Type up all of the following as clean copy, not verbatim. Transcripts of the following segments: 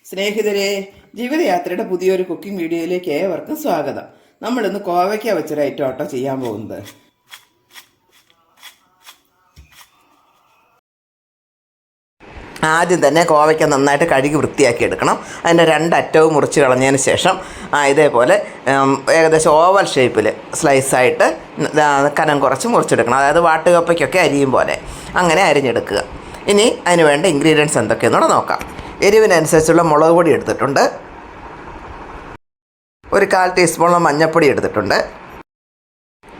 സ്നേഹിതരെ, ജീവിതയാത്രയുടെ പുതിയൊരു കുക്കിംഗ് വീഡിയോയിലേക്ക് ഏവർക്കും സ്വാഗതം. നമ്മളിന്ന് കോവയ്ക്ക വെച്ചൊരു ഐറ്റം ആട്ടോ ചെയ്യാൻ പോകുന്നത്. ആദ്യം തന്നെ കോവയ്ക്ക നന്നായിട്ട് കഴുകി വൃത്തിയാക്കി എടുക്കണം. അതിൻ്റെ രണ്ടറ്റവും മുറിച്ച് കളഞ്ഞതിന് ശേഷം ഇതേപോലെ ഏകദേശം ഓവൽ ഷേപ്പിൽ സ്ലൈസായിട്ട് കനം കുറച്ച് മുറിച്ചെടുക്കണം. അതായത് വാട്ടുകപ്പയ്ക്കൊക്കെ അരിയും പോലെ അങ്ങനെ അരിഞ്ഞെടുക്കുക. ഇനി അതിന് വേണ്ട ഇൻഗ്രീഡിയൻസ് എന്തൊക്കെയെന്നൂടെ നോക്കാം. എരിവിനനുസരിച്ചുള്ള മുളക് പൊടി എടുത്തിട്ടുണ്ട്, ഒരു 1/4 ടീസ്പൂണോളം മഞ്ഞൾപ്പൊടി എടുത്തിട്ടുണ്ട്,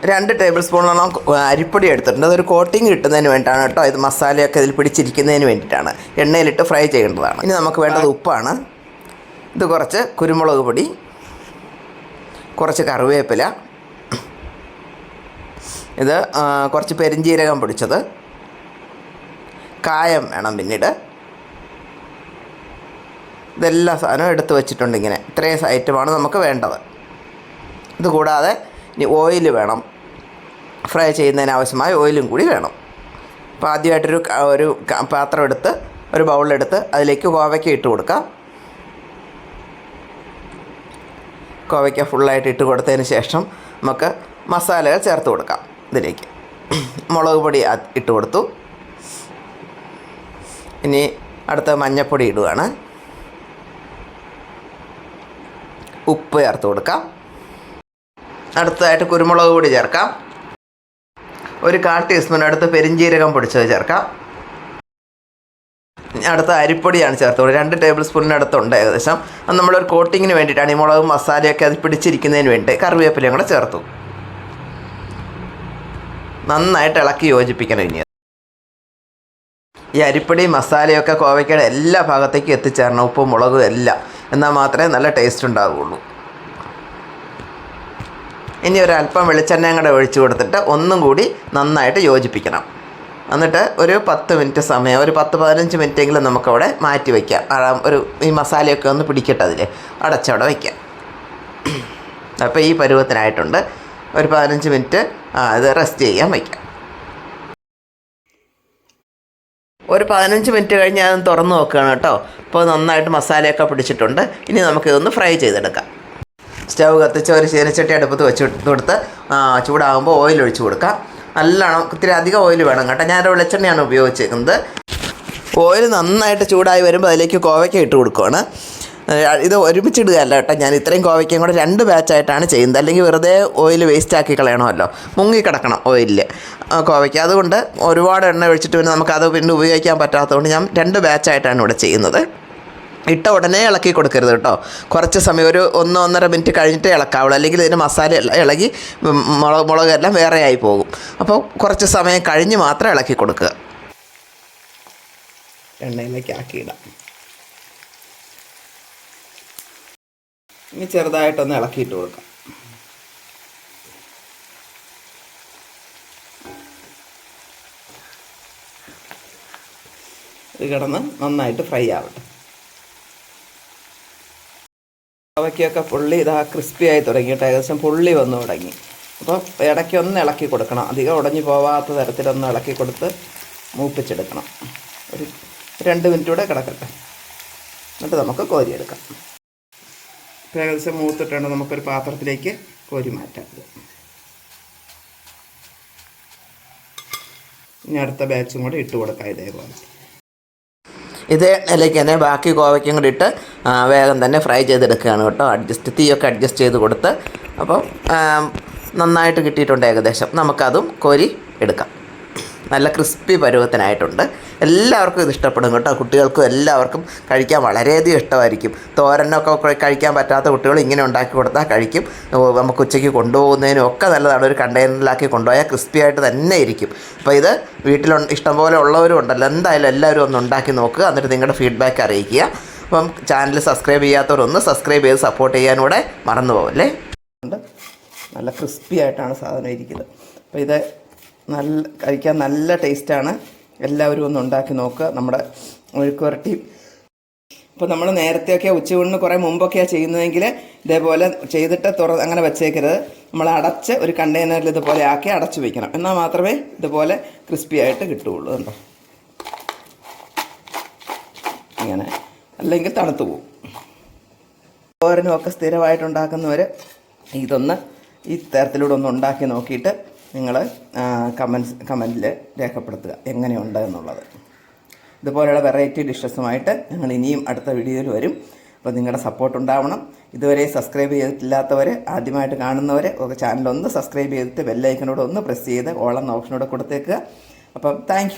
2 ടേബിൾ സ്പൂണോളം അരിപ്പൊടി എടുത്തിട്ടുണ്ട്. അതൊരു കോട്ടിങ് കിട്ടുന്നതിന് വേണ്ടിയിട്ടാണ് കേട്ടോ. ഇത് മസാലയൊക്കെ ഇതിൽ പിടിച്ചിരിക്കുന്നതിന് വേണ്ടിയിട്ടാണ്, എണ്ണയിലിട്ട് ഫ്രൈ ചെയ്യേണ്ടതാണ്. ഇനി നമുക്ക് വേണ്ടത് ഉപ്പാണ്. ഇത് കുറച്ച് കുരുമുളക് പൊടി, കുറച്ച് കറിവേപ്പില, ഇത് കുറച്ച് പെരിഞ്ജീരകം പൊടിച്ചത്, കായം വേണം പിന്നീട്. ഇതെല്ലാ സാധനവും എടുത്ത് വെച്ചിട്ടുണ്ട്. ഇങ്ങനെ ഇത്രയും ഐറ്റമാണ് നമുക്ക് വേണ്ടത്. ഇതുകൂടാതെ ഇനി ഓയിൽ വേണം, ഫ്രൈ ചെയ്യുന്നതിന് ആവശ്യമായ ഓയിലും കൂടി വേണം. അപ്പോൾ ആദ്യമായിട്ടൊരു പാത്രം എടുത്ത് ഒരു ബൗളിലെടുത്ത് അതിലേക്ക് കോവയ്ക്ക ഇട്ട് കൊടുക്കാം. കോവയ്ക്ക ഫുള്ളായിട്ട് ഇട്ട് കൊടുത്തതിന് ശേഷം നമുക്ക് മസാലകൾ ചേർത്ത് കൊടുക്കാം. ഇതിലേക്ക് മുളക് പൊടി ഇട്ട് കൊടുത്തു. ഇനി അടുത്ത മഞ്ഞൾപ്പൊടി ഇടുകയാണ്. ഉപ്പ് ചേർത്ത് കൊടുക്കാം. അടുത്തതായിട്ട് കുരുമുളക് പൊടി ചേർക്കാം. ഒരു 1/4 ടീസ്പൂൺ അടുത്ത് പെരിഞ്ജീരകം പൊടിച്ചത് ചേർക്കാം. അടുത്ത അരിപ്പൊടിയാണ് ചേർത്ത് കൊടുക്കുക. 2 ടേബിൾ സ്പൂണിനടുത്തുണ്ട് ഏകദേശം. അത് നമ്മളൊരു കോട്ടിങ്ങിന് വേണ്ടിയിട്ടാണ്, ഈ മുളകും മസാലയൊക്കെ അത് പിടിച്ചിരിക്കുന്നതിന് വേണ്ടി. കറിവേപ്പിലയും കൂടെ ചേർത്തു. നന്നായിട്ട് ഇളക്കി യോജിപ്പിക്കണം. ഇനി ഈ അരിപ്പൊടി മസാലയൊക്കെ കോവയ്ക്കയുടെ എല്ലാ ഭാഗത്തേക്കും എത്തിച്ചേരണം, ഉപ്പും മുളകും എല്ലാം. എന്നാൽ മാത്രമേ നല്ല ടേസ്റ്റ് ഉണ്ടാവുകയുള്ളൂ. ഇനി ഒരല്പം വെളിച്ചെണ്ണയും കൂടെ ഒഴിച്ച് കൊടുത്തിട്ട് ഒന്നും കൂടി നന്നായിട്ട് യോജിപ്പിക്കണം. എന്നിട്ട് ഒരു 10 മിനിറ്റ് സമയം, ഒരു 10-15 മിനിറ്റെങ്കിലും നമുക്കവിടെ മാറ്റി വയ്ക്കാം. ഈ മസാലയൊക്കെ ഒന്ന് പിടിക്കട്ടെ അതിൽ, അടച്ചവിടെ വയ്ക്കാം. അപ്പോൾ ഈ പരുവത്തിനായിട്ടുണ്ട്. ഒരു 15 മിനിറ്റ് ഇത് റെസ്റ്റ് ചെയ്യാൻ വയ്ക്കാം. ഒരു 15 മിനിറ്റ് കഴിഞ്ഞ് അതൊന്ന് തുറന്ന് നോക്കുകയാണ് കേട്ടോ. അപ്പോൾ നന്നായിട്ട് മസാലയൊക്കെ പിടിച്ചിട്ടുണ്ട്. ഇനി നമുക്കിതൊന്ന് ഫ്രൈ ചെയ്തെടുക്കാം. സ്റ്റൗ കത്തിച്ച് ഒരു ചീനച്ചട്ടി അടുപ്പത്ത് വെച്ച് കൊടുത്ത് ചൂടാകുമ്പോൾ ഓയിൽ ഒഴിച്ച് കൊടുക്കാം. നല്ലോണം ഇത്തിരി അധികം ഓയിൽ വേണം കേട്ടോ. ഞാനൊരു വെളിച്ചെണ്ണയാണ് ഉപയോഗിച്ചിരിക്കുന്നത്. ഓയിൽ നന്നായിട്ട് ചൂടായി വരുമ്പോൾ അതിലേക്ക് കോവയ്ക്ക ഇട്ട് കൊടുക്കുകയാണ്. ഇത് ഒരുമിച്ചിടുകയല്ല കേട്ടോ, ഞാൻ ഇത്രയും കോവയ്ക്കയും കൂടെ 2 ബാച്ചായിട്ടാണ് ചെയ്യുന്നത്. അല്ലെങ്കിൽ വെറുതെ ഓയിൽ വേസ്റ്റാക്കി കളയണമല്ലോ, മുങ്ങിക്കിടക്കണം ഓയിലിൽ കോവയ്ക്ക. അതുകൊണ്ട് ഒരുപാട് എണ്ണ ഒഴിച്ചിട്ട് പിന്നെ നമുക്കത് പിന്നെ ഉപയോഗിക്കാൻ പറ്റാത്തതുകൊണ്ട് ഞാൻ 2 ബാച്ചായിട്ടാണ് ഇവിടെ ചെയ്യുന്നത്. ഇട്ട ഉടനെ ഇളക്കി കൊടുക്കരുത് കേട്ടോ. കുറച്ച് സമയം, ഒരു 1-1.5 മിനിറ്റ് കഴിഞ്ഞിട്ട് ഇളക്കാവുള്ളൂ. അല്ലെങ്കിൽ ഇതിന് മസാല ഇളകി മുളകെല്ലാം വേറെ ആയി പോകും. അപ്പോൾ കുറച്ച് സമയം കഴിഞ്ഞ് മാത്രം ഇളക്കി കൊടുക്കുക. എണ്ണയിലേക്ക് ആക്കിയിടാം. ഇനി ചെറുതായിട്ടൊന്ന് ഇളക്കിയിട്ട് കൊടുക്കാം. ഇത് കിടന്ന് നന്നായിട്ട് ഫ്രൈ ആവട്ടെ. കോവയ്ക്കൊക്കെ പുള്ളി ക്രിസ്പി ആയി തുടങ്ങിയിട്ട് ഏകദേശം പുള്ളി വന്നു തുടങ്ങി. അപ്പോൾ ഇടയ്ക്കൊന്ന് ഇളക്കി കൊടുക്കണം. അധികം ഉടഞ്ഞു പോവാത്ത തരത്തിലൊന്ന് ഇളക്കി കൊടുത്ത് മൂപ്പിച്ചെടുക്കണം. ഒരു 2 മിനിറ്റ് കൂടെ കിടക്കട്ടെ, എന്നിട്ട് നമുക്ക് കോരിയെടുക്കാം. ഏകദേശം മൂത്തിട്ടുണ്ട്. നമുക്കൊരു പാത്രത്തിലേക്ക് കോരി മാറ്റാം. ഇനി അടുത്ത ബാച്ചും കൂടെ ഇട്ട് കൊടുക്കാം. ഇതേപോലെ ഇതേ ഇലയ്ക്ക് തന്നെ ബാക്കി കോവയ്ക്കും കൂടി ഇട്ട് വേഗം തന്നെ ഫ്രൈ ചെയ്തെടുക്കുകയാണ് കേട്ടോ. തീയൊക്കെ അഡ്ജസ്റ്റ് ചെയ്ത് കൊടുത്ത്. അപ്പോൾ നന്നായിട്ട് കിട്ടിയിട്ടുണ്ട് ഏകദേശം. നമുക്കതും കോരി എടുക്കാം. നല്ല ക്രിസ്പി പരുവത്തിനായിട്ടുണ്ട്. എല്ലാവർക്കും ഇത് ഇഷ്ടപ്പെടും കേട്ടോ. കുട്ടികൾക്കും എല്ലാവർക്കും കഴിക്കാൻ വളരെയധികം ഇഷ്ടമായിരിക്കും. തോരനൊക്കെ കഴിക്കാൻ പറ്റാത്ത കുട്ടികൾ ഇങ്ങനെ ഉണ്ടാക്കി കൊടുത്താൽ കഴിക്കും. നമുക്ക് ഉച്ചയ്ക്ക് കൊണ്ടുപോകുന്നതിനും ഒക്കെ നല്ലതാണ്. ഒരു കണ്ടെയ്നറിലാക്കി കൊണ്ടുപോയാൽ ക്രിസ്പി ആയിട്ട് തന്നെ ഇരിക്കും. അപ്പോൾ ഇത് വീട്ടിൽ ഇഷ്ടംപോലെ ഉള്ളവരും ഉണ്ടല്ലോ, എന്തായാലും എല്ലാവരും ഒന്ന് ഉണ്ടാക്കി നോക്കുക. എന്നിട്ട് നിങ്ങളുടെ ഫീഡ്ബാക്ക് അറിയിക്കുക. അപ്പം ചാനൽ സബ്സ്ക്രൈബ് ചെയ്യാത്തവരൊന്ന് സബ്സ്ക്രൈബ് ചെയ്ത് സപ്പോർട്ട് ചെയ്യാനൂടെ മറന്നു പോകല്ലേ. നല്ല ക്രിസ്പി ആയിട്ടാണ് സാധനം ഇരിക്കുന്നത്. അപ്പോൾ ഇത് കഴിക്കാൻ നല്ല ടേസ്റ്റാണ്. എല്ലാവരും ഒന്ന് ഉണ്ടാക്കി നോക്കുക. നമ്മുടെ മെഴുക്കുവരട്ടി ഇപ്പോൾ നമ്മൾ നേരത്തെയൊക്കെ ഉച്ചയൂണിന് കുറേ മുമ്പൊക്കെയാണ് ചെയ്യുന്നതെങ്കിൽ ഇതേപോലെ ചെയ്തിട്ട് അങ്ങനെ വെച്ചേക്കരുത്. നമ്മൾ അടച്ച് ഒരു കണ്ടെയ്നറിൽ ഇതുപോലെ ആക്കി അടച്ച് വയ്ക്കണം. എന്നാൽ മാത്രമേ ഇതുപോലെ ക്രിസ്പി ആയിട്ട് കിട്ടുകയുള്ളൂ. കണ്ടോ, ഇങ്ങനെ അല്ലെങ്കിൽ തണുത്തു പോകും. തോരനും ഒക്കെ സ്ഥിരമായിട്ടുണ്ടാക്കുന്നവർ ഇതൊന്ന് ഈ തരത്തിലൂടെ ഒന്ന് ഉണ്ടാക്കി നോക്കിയിട്ട് നിങ്ങൾ കമൻറ്റിൽ രേഖപ്പെടുത്തുക എങ്ങനെയുണ്ട് എന്നുള്ളത്. ഇതുപോലെയുള്ള വെറൈറ്റി ഡിഷസുമായിട്ട് ഞങ്ങൾ ഇനിയും അടുത്ത വീഡിയോയിൽ വരും. അപ്പോൾ നിങ്ങളുടെ സപ്പോർട്ട് ഉണ്ടാവണം. ഇതുവരെ സബ്സ്ക്രൈബ് ചെയ്തിട്ടില്ലാത്തവർ, ആദ്യമായിട്ട് കാണുന്നവർ ഒക്കെ ചാനലൊന്ന് സബ്സ്ക്രൈബ് ചെയ്തിട്ട് ബെല്ലൈക്കനോട് ഒന്ന് പ്രസ് ചെയ്ത് ഓൾ എന്ന ഓപ്ഷനോട് കൊടുത്തേക്കുക. അപ്പം താങ്ക്